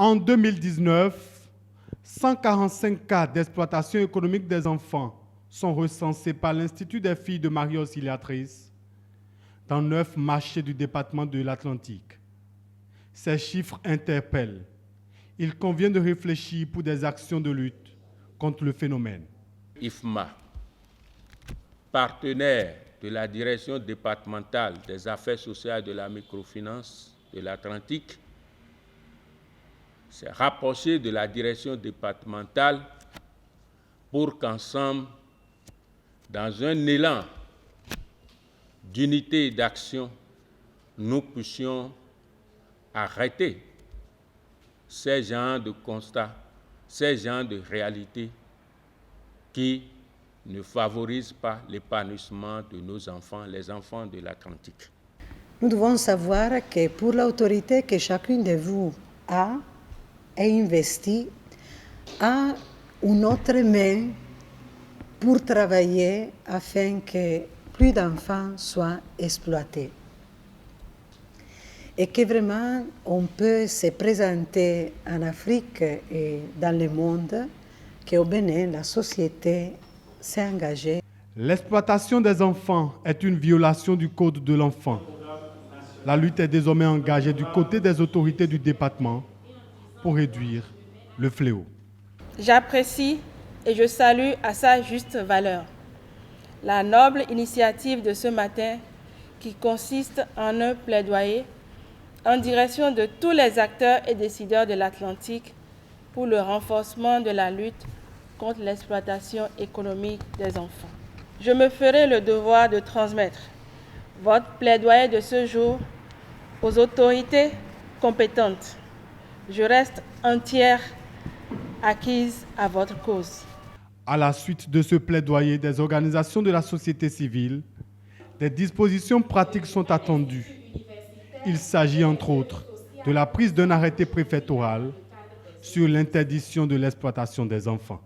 En 2019, 145 cas d'exploitation économique des enfants sont recensés par l'Institut des filles de Marie Auxiliatrice dans 9 marchés du département de l'Atlantique. Ces chiffres interpellent. Il convient de réfléchir pour des actions de lutte contre le phénomène. IFMA, partenaire de la Direction départementale des affaires sociales et de la microfinance de l'Atlantique, s'est rapproché de la direction départementale pour qu'ensemble, dans un élan d'unité et d'action, nous puissions arrêter ces genres de constats, ces genres de réalités qui ne favorisent pas l'épanouissement de nos enfants, les enfants de l'Atlantique. Nous devons savoir que pour l'autorité que chacun de vous a investi, a une autre main pour travailler afin que plus d'enfants soient exploités. Et que vraiment on peut se présenter en Afrique et dans le monde qu'au Bénin, la société s'est engagée. L'exploitation des enfants est une violation du Code de l'enfant. La lutte est désormais engagée du côté des autorités du département pour réduire le fléau. J'apprécie et je salue à sa juste valeur la noble initiative de ce matin qui consiste en un plaidoyer en direction de tous les acteurs et décideurs de l'Atlantique pour le renforcement de la lutte contre l'exploitation économique des enfants. Je me ferai le devoir de transmettre votre plaidoyer de ce jour aux autorités compétentes. Je reste entière acquise à votre cause. À la suite de ce plaidoyer des organisations de la société civile, des dispositions pratiques sont attendues. Il s'agit entre autres de la prise d'un arrêté préfectoral sur l'interdiction de l'exploitation des enfants.